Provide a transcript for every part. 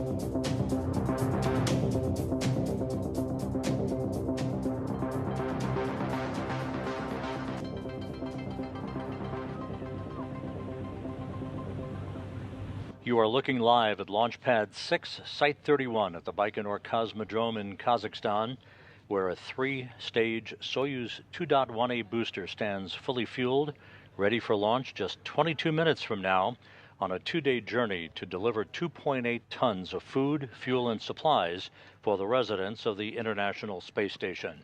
You are looking live at Launch Pad 6, Site 31 at the Baikonur Cosmodrome in Kazakhstan, where a three-stage Soyuz 2.1A booster stands fully fueled, ready for launch just 22 minutes from now on a two-day journey to deliver 2.8 tons of food, fuel, and supplies for the residents of the International Space Station.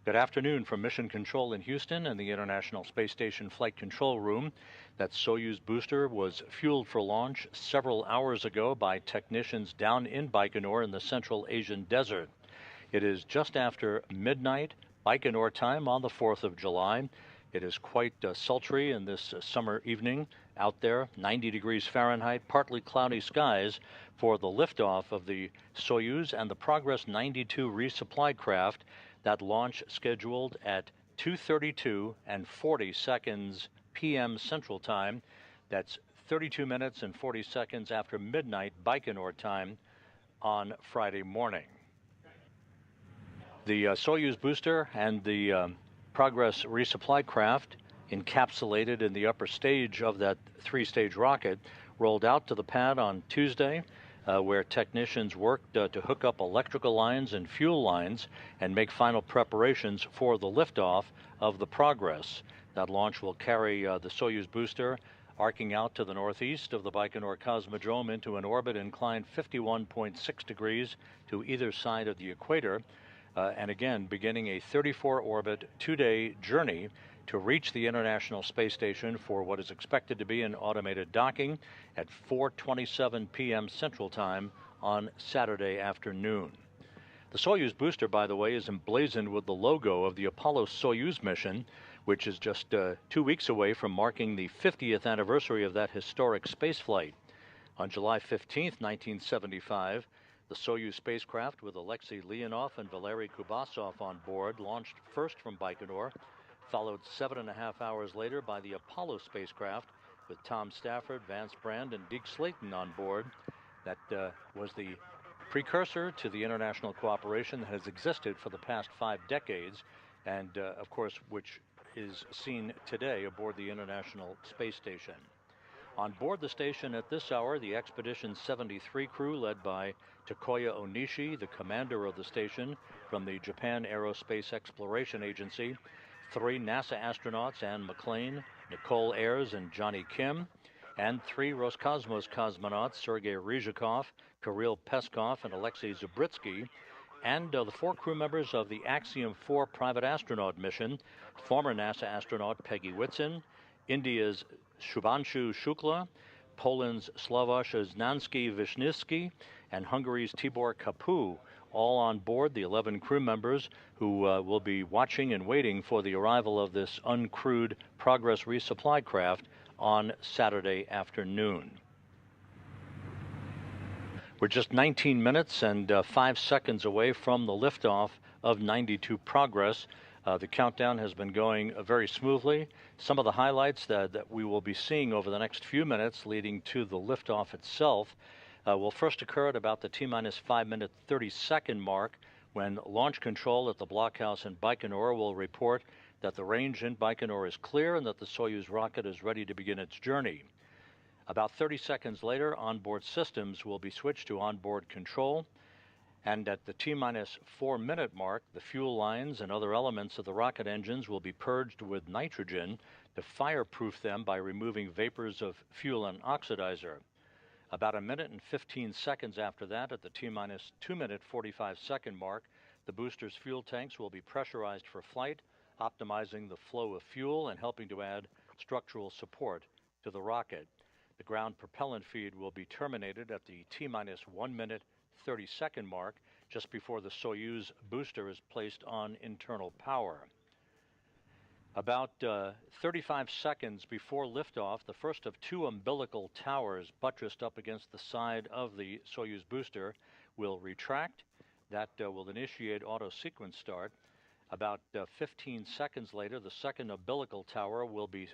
Good afternoon from Mission Control in Houston and the International Space Station Flight Control Room. That Soyuz booster was fueled for launch several hours ago by technicians down in Baikonur in the Central Asian desert. It is just after midnight Baikonur time on the 4th of July. It is quite sultry in this summer evening out there, 90 degrees Fahrenheit, partly cloudy skies for the liftoff of the Soyuz and the Progress 92 resupply craft. That launch scheduled at 2:32 and 40 seconds p.m. Central Time. That's 32 minutes and 40 seconds after midnight Baikonur time on Friday morning. The Soyuz booster and the Progress resupply craft, encapsulated in the upper stage of that three-stage rocket, rolled out to the pad on Tuesday, where technicians worked to hook up electrical lines and fuel lines and make final preparations for the liftoff of the Progress. That launch will carry the Soyuz booster arcing out to the northeast of the Baikonur Cosmodrome into an orbit inclined 51.6 degrees to either side of the equator, and again beginning a 34-orbit two-day journey to reach the International Space Station for what is expected to be an automated docking at 4:27 p.m. Central Time on Saturday afternoon. The Soyuz booster, by the way, is emblazoned with the logo of the Apollo-Soyuz mission, which is just 2 weeks away from marking the 50th anniversary of that historic spaceflight. On July 15, 1975, the Soyuz spacecraft with Alexei Leonov and Valery Kubasov on board launched first from Baikonur, followed 7.5 hours later by the Apollo spacecraft with Tom Stafford, Vance Brand, and Deke Slayton on board. That was the precursor to the international cooperation that has existed for the past 5 decades, and of course, which is seen today aboard the International Space Station. On board the station at this hour, the Expedition 73 crew led by Takuya Onishi, the commander of the station from the Japan Aerospace Exploration Agency, 3 NASA astronauts, Anne McClain, Nicole Ayers, and Johnny Kim, and 3 Roscosmos cosmonauts, Sergei Ryzhikov, Kirill Peskov, and Alexei Zabritsky, and the 4 crew members of the Axiom 4 private astronaut mission, former NASA astronaut Peggy Whitson, India's Shubhanshu Shukla, Poland's Slavoj Znansky-Wisniewski, and Hungary's Tibor Kapu, all on board the 11 crew members who will be watching and waiting for the arrival of this uncrewed Progress resupply craft on Saturday afternoon. We're just 19 minutes and 5 seconds away from the liftoff of 92 Progress. The countdown has been going very smoothly. Some of the highlights that we will be seeing over the next few minutes leading to the liftoff itself will first occur at about the T-minus 5-minute 30-second mark, when launch control at the blockhouse in Baikonur will report that the range in Baikonur is clear and that the Soyuz rocket is ready to begin its journey. About 30 seconds later, onboard systems will be switched to onboard control, and at the T-minus 4-minute mark, the fuel lines and other elements of the rocket engines will be purged with nitrogen to fireproof them by removing vapors of fuel and oxidizer. About 1 minute and 15 seconds after that, at the T-minus 2-minute 45-second mark, the booster's fuel tanks will be pressurized for flight, optimizing the flow of fuel and helping to add structural support to the rocket. The ground propellant feed will be terminated at the T-minus 1-minute 30-second mark, just before the Soyuz booster is placed on internal power. About 35 seconds before liftoff, the first of 2 umbilical towers buttressed up against the side of the Soyuz booster will retract. That will initiate auto sequence start. About 15 seconds later, the second umbilical tower will be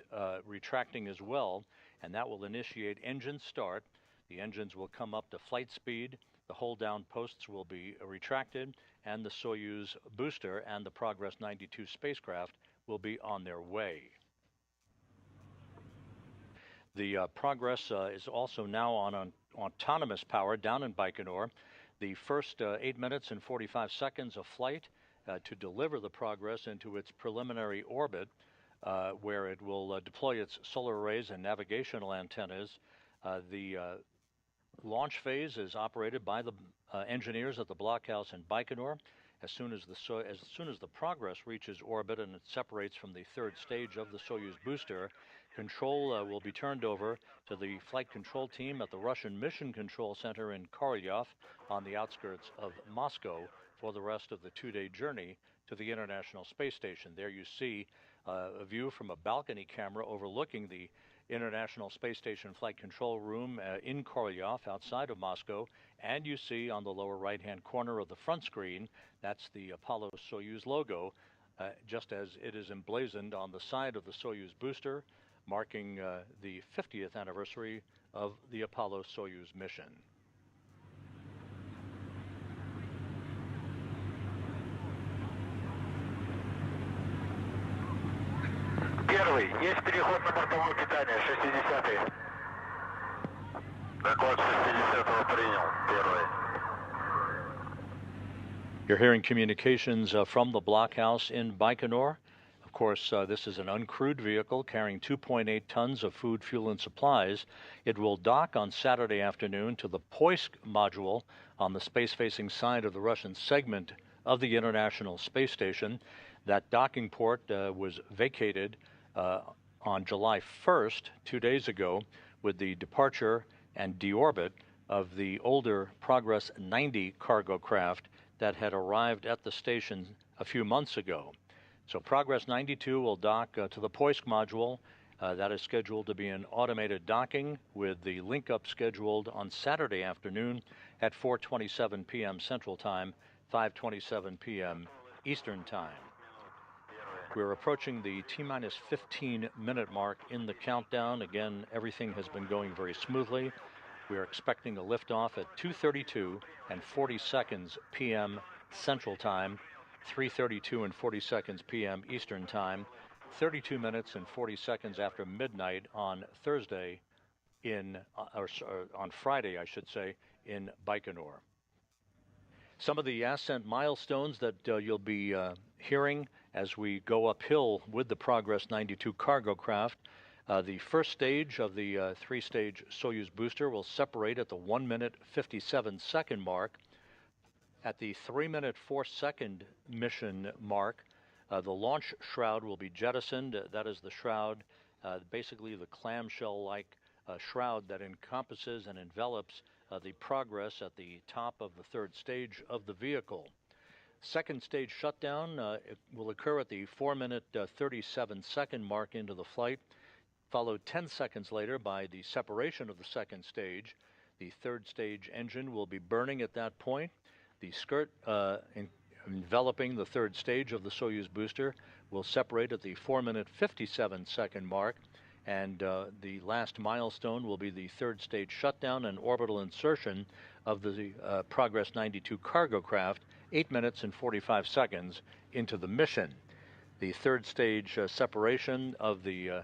retracting as well, and that will initiate engine start. The engines will come up to flight speed, the hold-down posts will be retracted, and the Soyuz booster and the Progress 92 spacecraft will be on their way. The Progress is also now on autonomous power down in Baikonur. The first 8 minutes and 45 seconds of flight to deliver the Progress into its preliminary orbit, where it will deploy its solar arrays and navigational antennas. The launch phase is operated by the engineers at the blockhouse in Baikonur. As soon as the Progress reaches orbit and it separates from the third stage of the Soyuz booster, control will be turned over to the flight control team at the Russian Mission Control Center in Korolyov on the outskirts of Moscow for the rest of the two-day journey to the International Space Station. There you see a view from a balcony camera overlooking the International Space Station Flight Control Room in Korolyov outside of Moscow, and you see on the lower right-hand corner of the front screen, that's the Apollo-Soyuz logo, just as it is emblazoned on the side of the Soyuz booster, marking the 50th anniversary of the Apollo-Soyuz mission. Первый. Есть переход на бортовое питание. 60-й. Доклад 60-го принял. Первый. You're hearing communications from the blockhouse in Baikonur. Of course, this is an uncrewed vehicle carrying 2.8 tons of food, fuel, and supplies. It will dock on Saturday afternoon to the Poisk module on the space-facing side of the Russian segment of the International Space Station. That docking port was vacated on July 1st, 2 days ago, with the departure and deorbit of the older Progress 90 cargo craft that had arrived at the station a few months ago. So Progress 92 will dock to the Poisk module. That is scheduled to be an automated docking with the link-up scheduled on Saturday afternoon at 4:27 p.m. Central Time, 5:27 p.m. Eastern Time. We're approaching the T-minus 15-minute mark in the countdown. Again, everything has been going very smoothly. We are expecting a liftoff at 2:32 and 40 seconds p.m. Central Time, 3:32 and 40 seconds p.m. Eastern Time, 32 minutes and 40 seconds after midnight on Thursday on Friday, I should say, in Baikonur. Some of the ascent milestones that you'll be hearing as we go uphill with the Progress 92 cargo craft. The first stage of the three-stage Soyuz booster will separate at the 1 minute 57-second mark. At the 3 minute 4-second mission mark, the launch shroud will be jettisoned. That is the shroud, basically the clamshell-like shroud that encompasses and envelops the Progress at the top of the third stage of the vehicle. Second stage shutdown it will occur at the 4 minute 37-second mark into the flight, followed 10 seconds later by the separation of the second stage. The third stage engine will be burning at that point. The skirt enveloping the third stage of the Soyuz booster will separate at the 4 minute 57-second mark, and the last milestone will be the third stage shutdown and orbital insertion of the Progress 92 cargo craft 8 minutes and 45 seconds into the mission. The third stage separation of the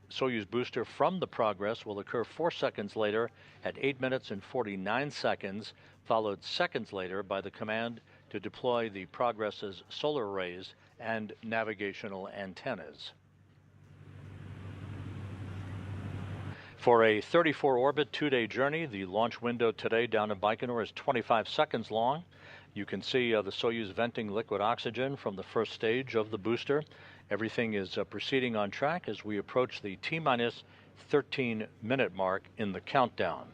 Soyuz booster from the Progress will occur 4 seconds later at 8 minutes and 49 seconds, followed seconds later by the command to deploy the Progress's solar arrays and navigational antennas. For a 34-orbit, 2-day journey, the launch window today down in Baikonur is 25 seconds long. You can see the Soyuz venting liquid oxygen from the first stage of the booster. Everything is proceeding on track as we approach the T-minus 13-minute mark in the countdown.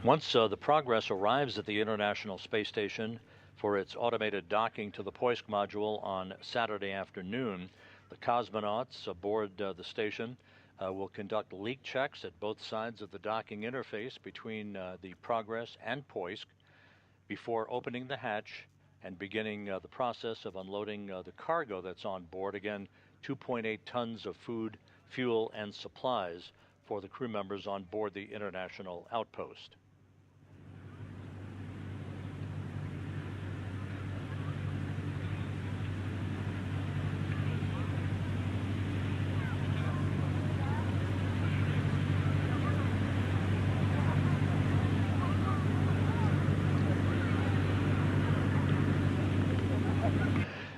Once the Progress arrives at the International Space Station for its automated docking to the Poisk module on Saturday afternoon, the cosmonauts aboard the station will conduct leak checks at both sides of the docking interface between the Progress and Poisk before opening the hatch and beginning the process of unloading the cargo that's on board. Again, 2.8 tons of food, fuel, and supplies for the crew members on board the International Outpost.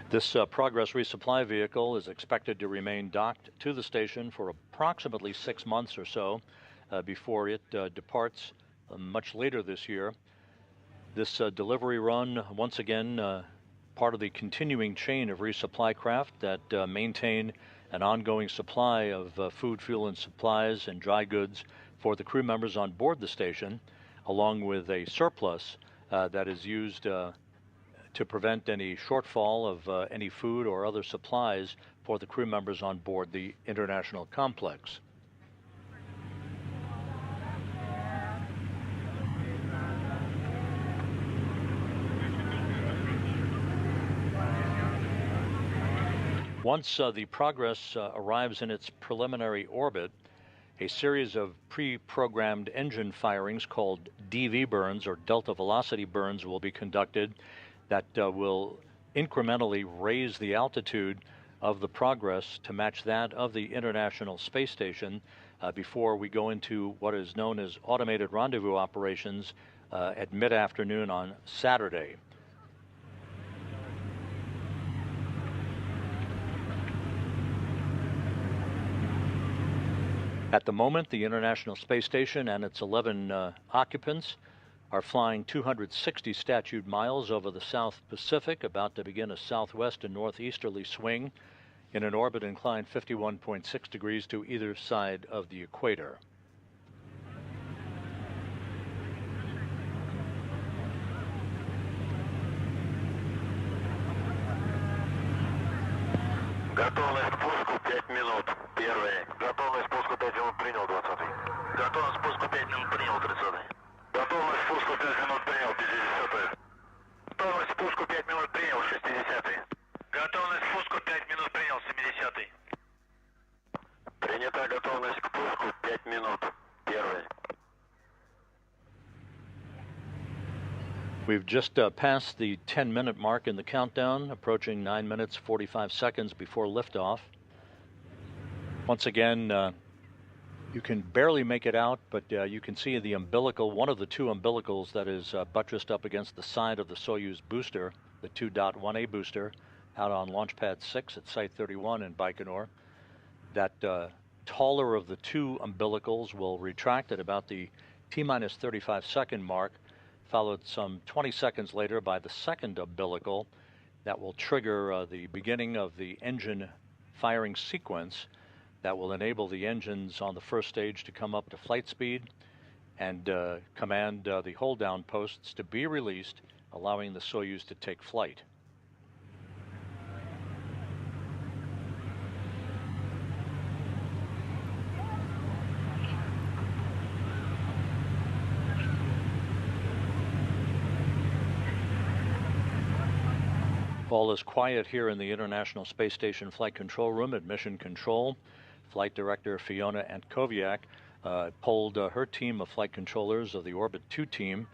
This Progress resupply vehicle is expected to remain docked to the station for approximately 6 months or so before it departs much later this year. This delivery run, once again, part of the continuing chain of resupply craft that maintain an ongoing supply of food, fuel, and supplies and dry goods for the crew members on board the station, along with a surplus that is used to prevent any shortfall of any food or other supplies for the crew members on board the International Complex. Once the Progress arrives in its preliminary orbit, a series of pre-programmed engine firings called DV burns, or delta velocity burns, will be conducted that will incrementally raise the altitude of the Progress to match that of the International Space Station before we go into what is known as automated rendezvous operations at mid-afternoon on Saturday. At the moment, the International Space Station and its 11 occupants are flying 260 statute miles over the South Pacific, about to begin a southwest and northeasterly swing in an orbit inclined 51.6 degrees to either side of the equator. Готовность к пуску 5 минут. Первый. Готовность к пуску 5 минут принял 20-й. Готовность к пуску 5 минут принял 30-й. Готовность к пуску 5 минут принял 50-й. Готовность к пуску 5 минут принял 60-й. Готовность к пуску 5 минут принял 70-й. Принята готовность к пуску 5 минут. Первый. We've just passed the 10-minute mark in the countdown, approaching 9 minutes 45 seconds before liftoff. Once again, you can barely make it out, but you can see the umbilical, one of the two umbilicals that is buttressed up against the side of the Soyuz booster, the 2.1A booster, out on Launch Pad 6 at Site 31 in Baikonur. That taller of the two umbilicals will retract at about the T-minus 35 second mark, followed some 20 seconds later by the second umbilical that will trigger the beginning of the engine firing sequence that will enable the engines on the first stage to come up to flight speed and command the hold-down posts to be released, allowing the Soyuz to take flight. All is quiet here in the International Space Station Flight Control Room at Mission Control. Flight Director Fiona Antkowiak polled her team of flight controllers of the Orbit 2 team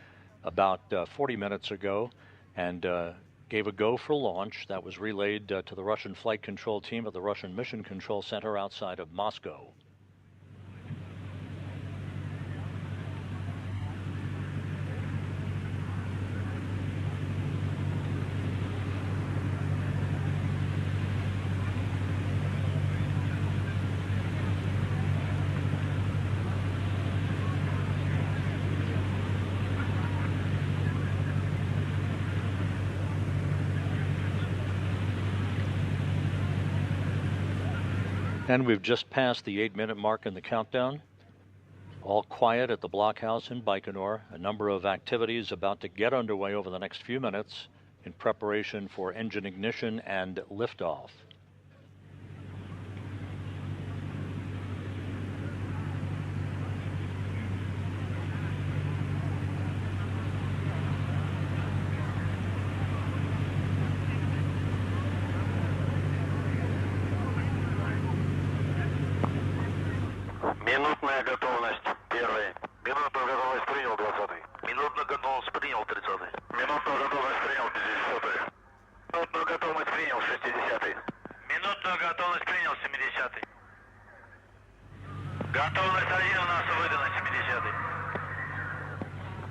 about 40 minutes ago and gave a go for launch. That was relayed to the Russian flight control team at the Russian Mission Control Center outside of Moscow. And we've just passed the 8-minute mark in the countdown. All quiet at the blockhouse in Baikonur. A number of activities about to get underway over the next few minutes in preparation for engine ignition and liftoff. у нас выдано 70-й.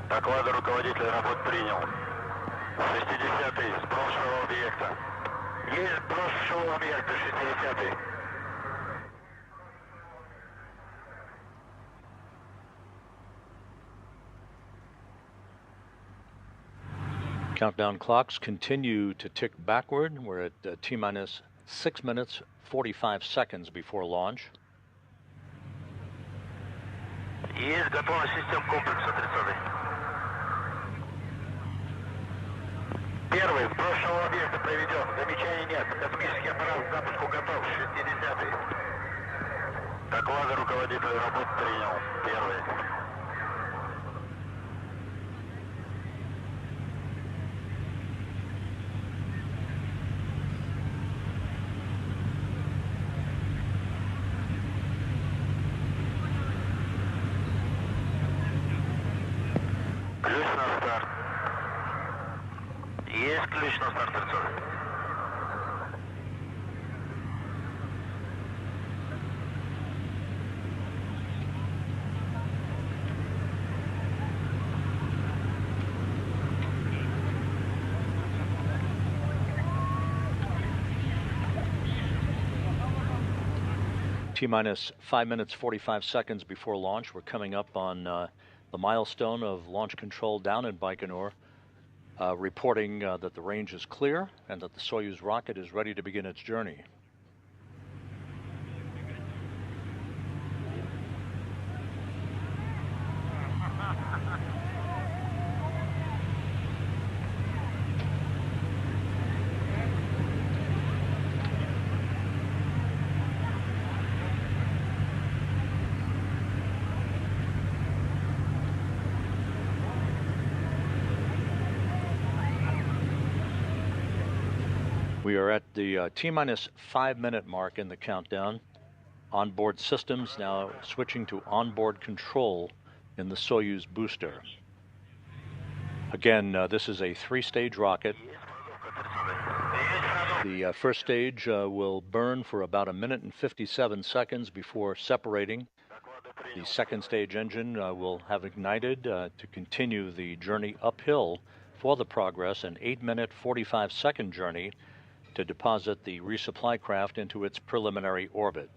Доклады руководитель работ принял. 60-й, с брошенного объекта. Есть брошенного объекта, 60-й. Countdown clocks continue to tick backward. We're at T-minus 6 minutes, 45 seconds before launch. Есть готовность систем комплекса 30-й. Первый, с брошенного объекта проведен. Замечаний нет. Космический аппарат к запуску готов. 60-й. Доклады руководителя работ принял. Первый. Ключ на старт. Есть ключ на старт 30. T-minus 5 minutes, 45 seconds before launch. We're coming up on the milestone of launch control down in Baikonur, reporting that the range is clear and that the Soyuz rocket is ready to begin its journey. We are at the T-minus 5 minute mark in the countdown. Onboard systems now switching to onboard control in the Soyuz booster. Again, this is a 3-stage rocket. The first stage will burn for about 1 minute and 57 seconds before separating. The second stage engine will have ignited to continue the journey uphill for the Progress, an 8-minute, 45-second journey to deposit the resupply craft into its preliminary orbit.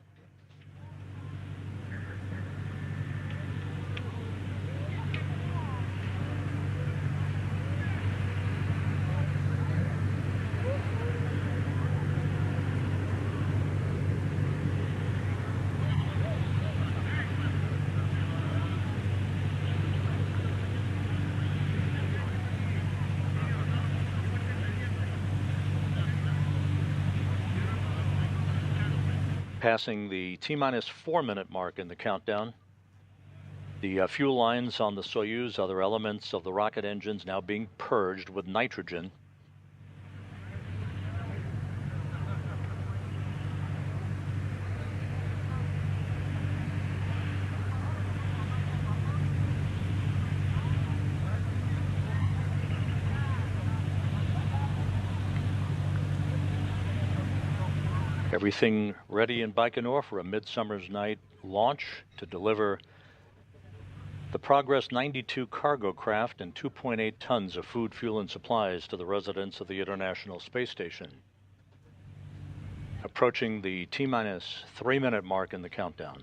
Passing the T-minus 4 minute mark in the countdown. The fuel lines on the Soyuz, other elements of the rocket engines now being purged with nitrogen. Everything ready in Baikonur for a midsummer's night launch to deliver the Progress 92 cargo craft and 2.8 tons of food, fuel, and supplies to the residents of the International Space Station. Approaching the T-minus 3 minute mark in the countdown.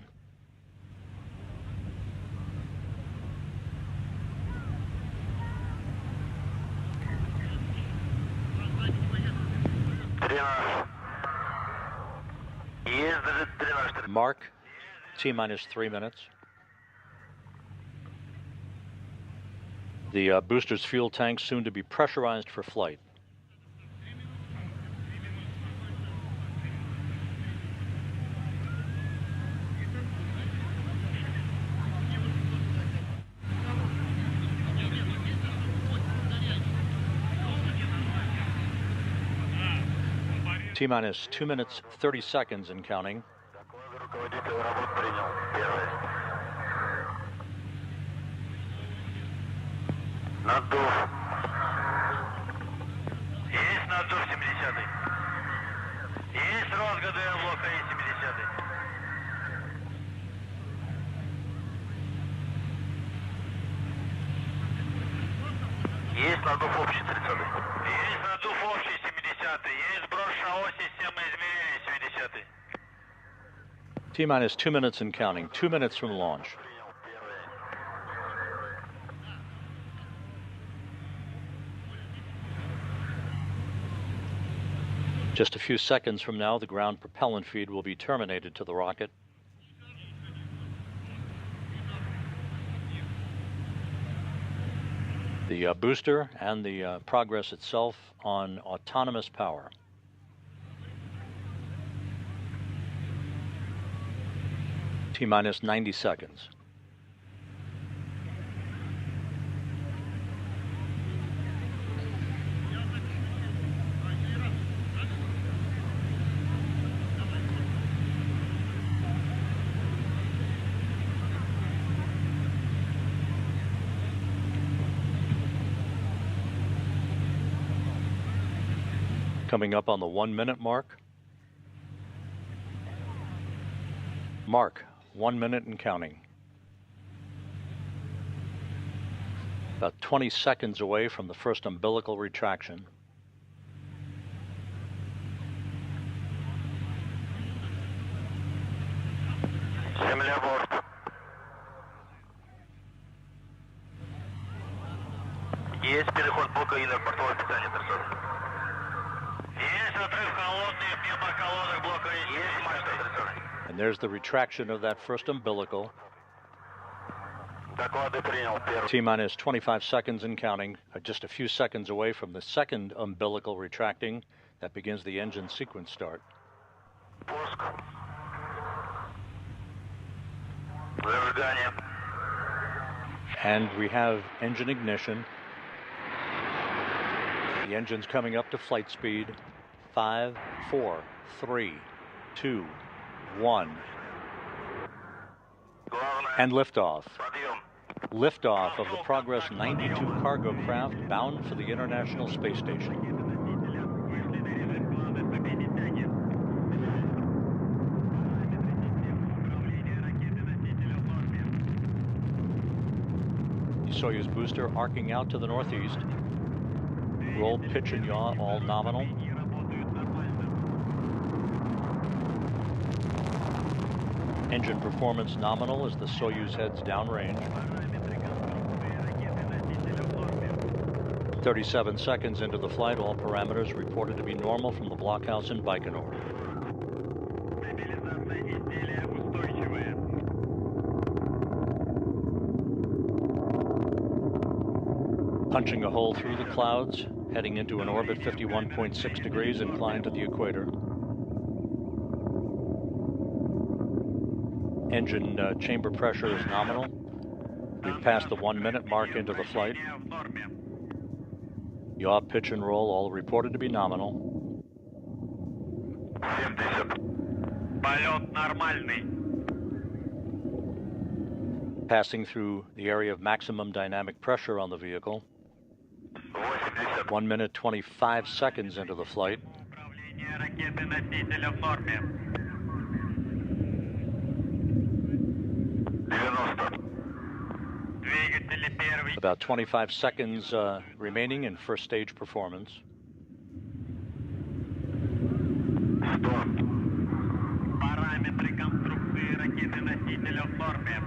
Mark, T-minus 3 minutes. The booster's fuel tanks soon to be pressurized for flight. T-minus 2 minutes, 30 seconds and counting. Наддув. Есть наддув 70-й. Есть розгоды облака и 70-й. Есть надув общий 30. Есть надув общий 70. Есть сброс ШАО системы измерения 70. T-minus 2 minutes and counting. 2 minutes from launch. Just a few seconds from now, the ground propellant feed will be terminated to the rocket. The booster and the Progress itself on autonomous power. T-minus 90 seconds. Coming up on the 1 minute mark. Mark, 1 minute and counting. About 20 seconds away from the first umbilical retraction. Земля борт. Есть переход блока И на бортовое питание, персона. Есть отрыв холодный пневмоколодок блока И. Есть мачта, персона. And there's the retraction of that first umbilical. Доклады принял. T-minus 25 seconds and counting, just a few seconds away from the second umbilical retracting. That begins the engine sequence start. Пуск. Зажигание. And we have engine ignition. The engine's coming up to flight speed. 5, 4, 3, 2, 1. And liftoff. Подъем. Liftoff of the Progress 92 cargo craft bound for the International Space Station. The Soyuz booster arcing out to the northeast. Roll, pitch, and yaw, all nominal. Engine performance nominal as the Soyuz heads downrange. 37 seconds into the flight, all parameters reported to be normal from the blockhouse in Baikonur. Punching a hole through the clouds, heading into an orbit 51.6 degrees inclined to the equator. Engine chamber pressure is nominal. We've passed the 1 minute mark into the flight. Yaw, pitch, and roll all reported to be nominal. 70. Полет нормальный. Passing through the area of maximum dynamic pressure on the vehicle. 80. 1 minute 25 seconds into the flight. Управление ракеты-носителя в норме. 90. Двигатели первый. About 25 seconds remaining in first stage performance. 100. Параметры конструкции ракеты-носителя в норме.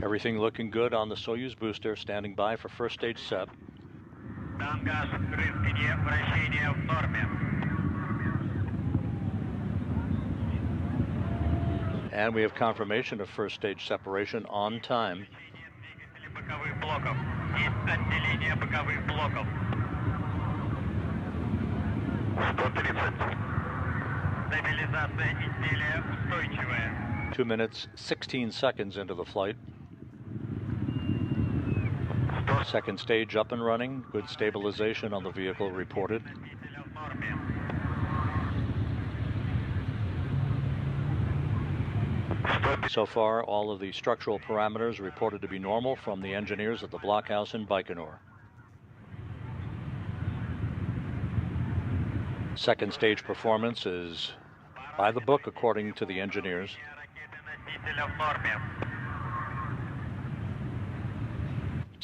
Everything looking good on the Soyuz booster, standing by for first stage SEP. Тангаж, рысканье, вращение в норме. And we have confirmation of first stage separation on time. Двигатели боковых блоков. Есть отделение боковых блоков. 130. Стабилизация изделия устойчивая. 2 minutes 16 seconds into the flight. Second stage up and running. Good stabilization on the vehicle reported. Носителя в норме. So far, all of the structural parameters reported to be normal from the engineers at the blockhouse in Baikonur. Second stage performance is by the book according to the engineers. Ракеты-носителя в норме.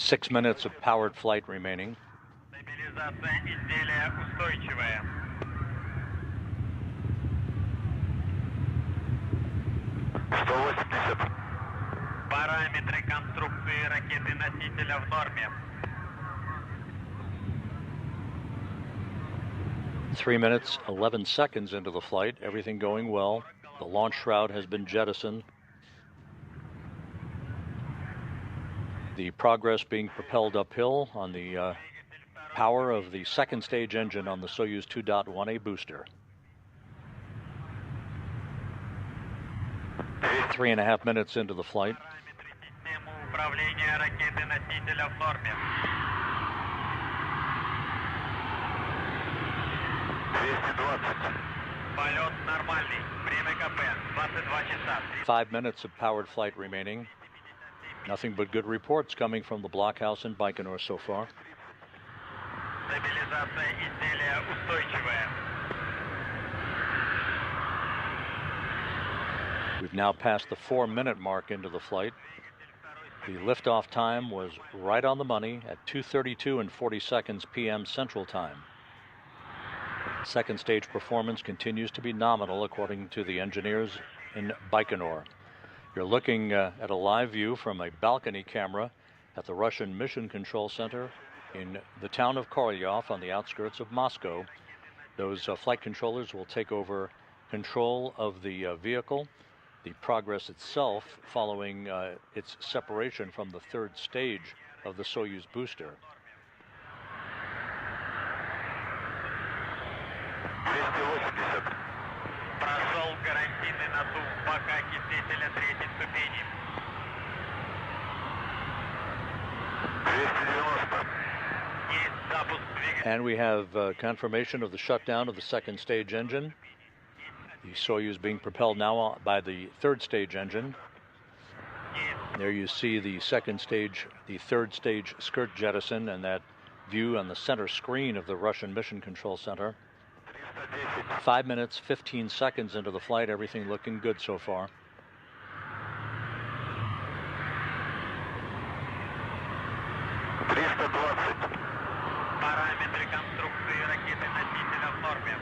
6 minutes of powered flight remaining. Стабилизация изделия устойчивая. Параметры конструкции ракеты-носителя в норме. 3 minutes, 11 seconds into the flight, everything going well. The launch shroud has been jettisoned. The Progress being propelled uphill on the power of the second stage engine on the Soyuz 2.1A booster. 3.5 minutes into the flight. 5 minutes of powered flight remaining. Nothing but good reports coming from the blockhouse in Baikonur so far. We've now passed the 4-minute mark into the flight. The liftoff time was right on the money at 2:32 and 40 seconds p.m. Central Time. Second stage performance continues to be nominal according to the engineers in Baikonur. You're looking at a live view from a balcony camera at the Russian Mission Control Center in the town of Korolyov on the outskirts of Moscow. Those flight controllers will take over control of the vehicle, the Progress itself, following its separation from the third stage of the Soyuz booster. Прошел гарантийный надув бока кипятителя третьей ступени. 290. Есть запуск двигателя. And we have confirmation of the shutdown of the second stage engine. The Soyuz being propelled now by the third stage engine. There you see the second stage, the third stage skirt jettison, and that view on the center screen of the Russian Mission Control Center. 5 minutes, 15 seconds into the flight, everything looking good so far. Параметры конструкции ракеты-носителя в норме.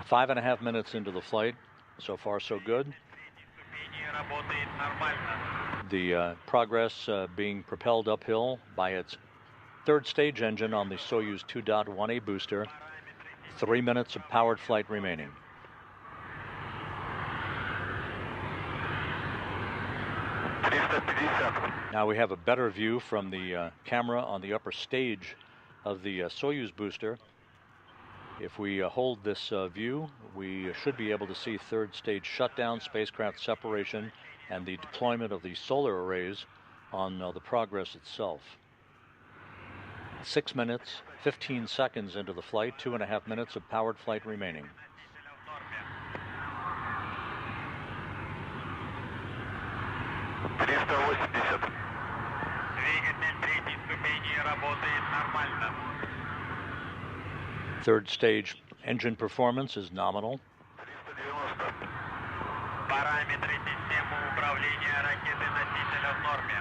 5.5 minutes into the flight. So far, so good. The Progress being propelled uphill by its third stage engine on the Soyuz 2.1A booster. 3 minutes of powered flight remaining. Now we have a better view from the camera on the upper stage of the Soyuz booster. If we hold this view, we should be able to see third stage shutdown, spacecraft separation, and the deployment of the solar arrays on the Progress itself. 6 minutes, 15 seconds into the flight, 2.5 minutes of powered flight remaining. Двигатель третьей ступени работает нормально. Third stage engine performance is nominal. Параметры системы управления ракеты-носителя в норме.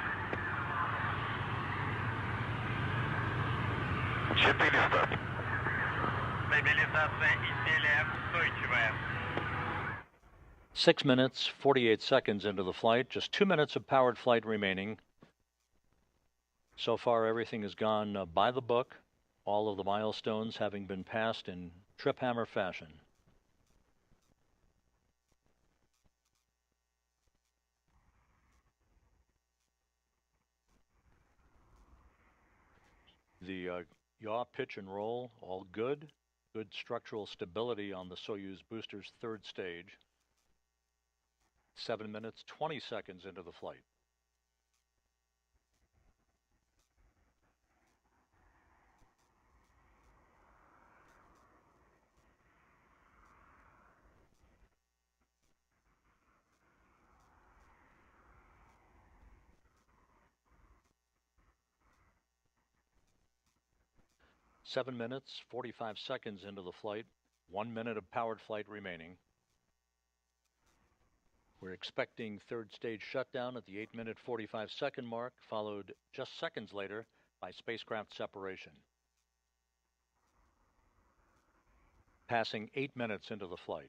400. Стабилизация изделия устойчивая. 6 minutes, 48 seconds into the flight, just 2 minutes of powered flight remaining. So far, everything has gone by the book, all of the milestones having been passed in trip hammer fashion. The yaw, pitch, and roll, all good. Good structural stability on the Soyuz booster's third stage. 7 minutes, 20 seconds into the flight. Seven minutes, 45 seconds into the flight. 1 minute of powered flight remaining. We're expecting third stage shutdown at the 8-minute 45-second mark, followed just seconds later by spacecraft separation. Passing 8 minutes into the flight.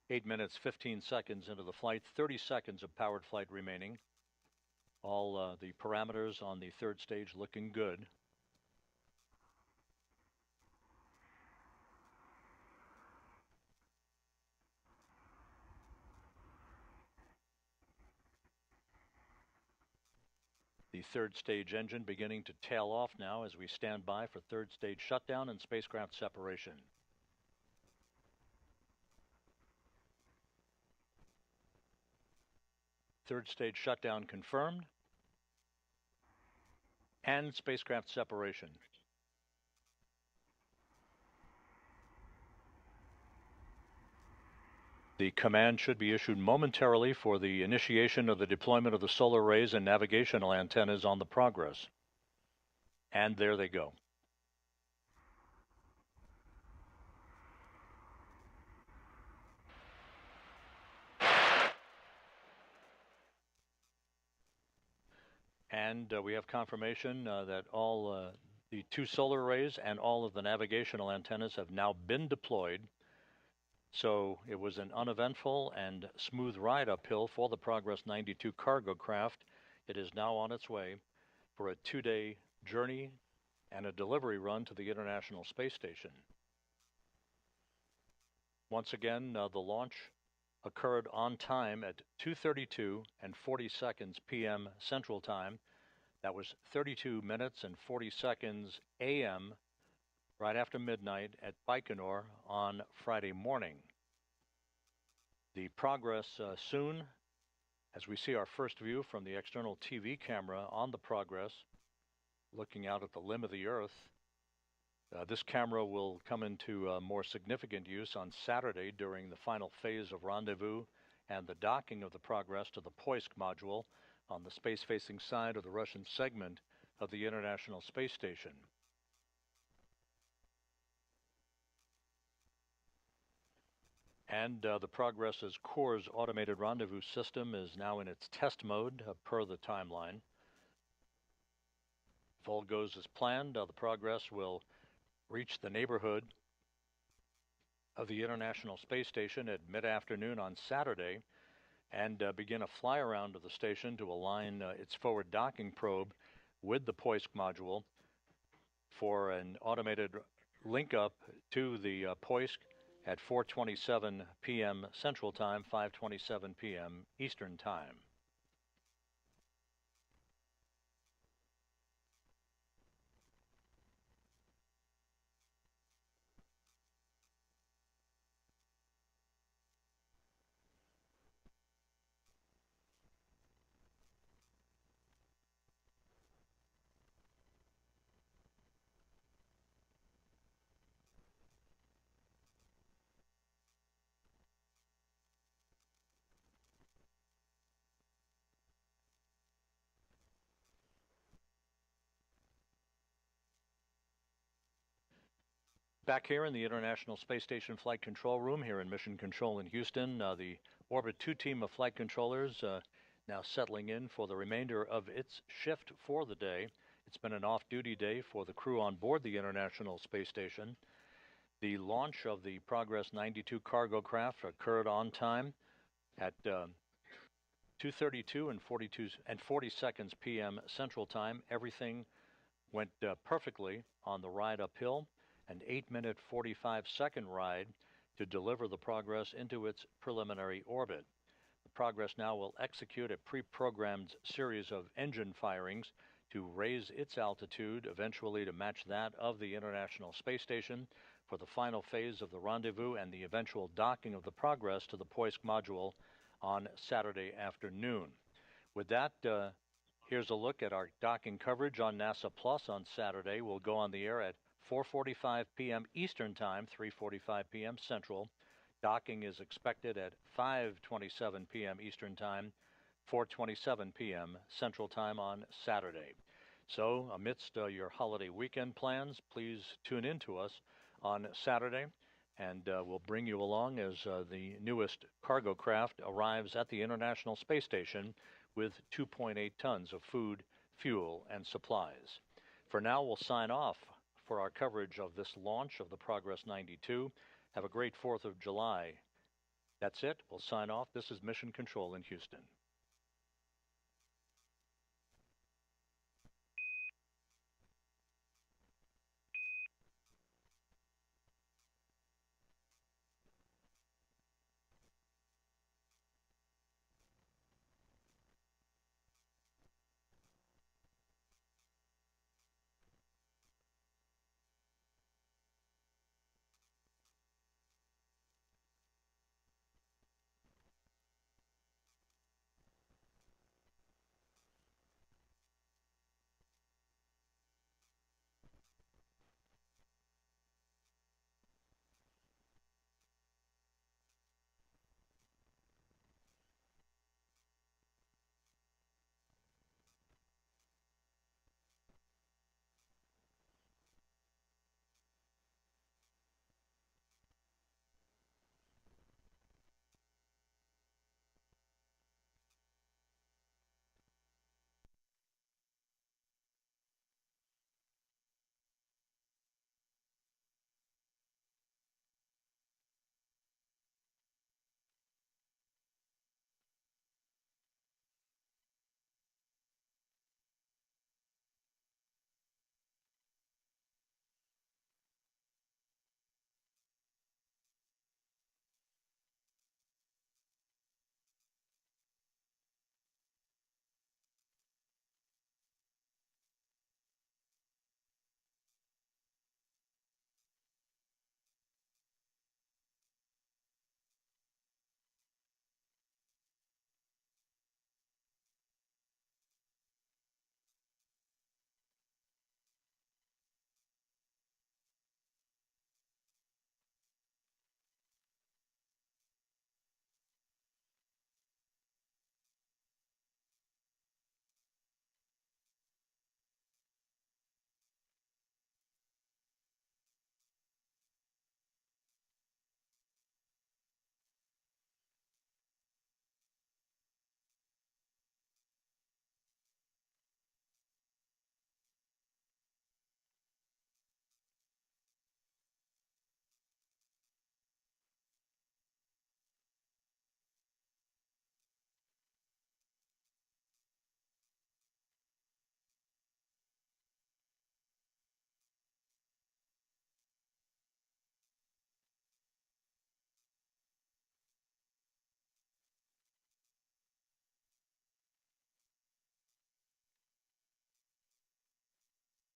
Eight minutes, 15 seconds into the flight, 30 seconds of powered flight remaining. All the parameters on the third stage looking good. The third stage engine beginning to tail off now as we stand by for third stage shutdown and spacecraft separation. Third stage shutdown confirmed, and spacecraft separation. The command should be issued momentarily for the initiation of the deployment of the solar arrays and navigational antennas on the Progress. And there they go. And we have confirmation that all the two solar arrays and all of the navigational antennas have now been deployed. So it was an uneventful and smooth ride uphill for the Progress 92 cargo craft. It is now on its way for a 2-day journey and a delivery run to the International Space Station. Once again, the launch occurred on time at 2:32 and 40 seconds p.m. Central Time. That was 32 minutes and 40 seconds a.m. right after midnight at Baikonur on Friday morning. The Progress soon, as we see our first view from the external TV camera on the Progress, looking out at the limb of the Earth. This camera will come into more significant use on Saturday during the final phase of rendezvous and the docking of the Progress to the Poisk module on the space-facing side of the Russian segment of the International Space Station. And the Progress's Core's automated rendezvous system is now in its test mode per the timeline. If all goes as planned, the Progress will reach the neighborhood of the International Space Station at mid-afternoon on Saturday and begin a fly-around of the station to align its forward docking probe with the Poisk module for an automated link-up to the Poisk at 4:27 p.m. Central Time, 5:27 p.m. Eastern Time. Back here in the International Space Station Flight Control Room here in Mission Control in Houston, the Orbit 2 team of flight controllers now settling in for the remainder of its shift for the day. It's been an off-duty day for the crew on board the International Space Station. The launch of the Progress 92 cargo craft occurred on time at 2:32 and 40 seconds p.m. Central Time. Everything went perfectly on the ride uphill. An 8-minute 45-second ride to deliver the Progress into its preliminary orbit. The Progress now will execute a pre-programmed series of engine firings to raise its altitude, eventually to match that of the International Space Station for the final phase of the rendezvous and the eventual docking of the Progress to the Poisk module on Saturday afternoon. With that, here's a look at our docking coverage on NASA Plus on Saturday. We'll go on the air at 4:45 p.m. Eastern Time, 3:45 p.m. Central. Docking is expected at 5:27 p.m. Eastern Time, 4:27 p.m. Central Time on Saturday. So, amidst your holiday weekend plans, please tune in to us on Saturday, and we'll bring you along as the newest cargo craft arrives at the International Space Station with 2.8 tons of food, fuel, and supplies. For now, we'll sign off for our coverage of this launch of the Progress 92. Have a great 4th of July. That's it. We'll sign off. This is Mission Control in Houston.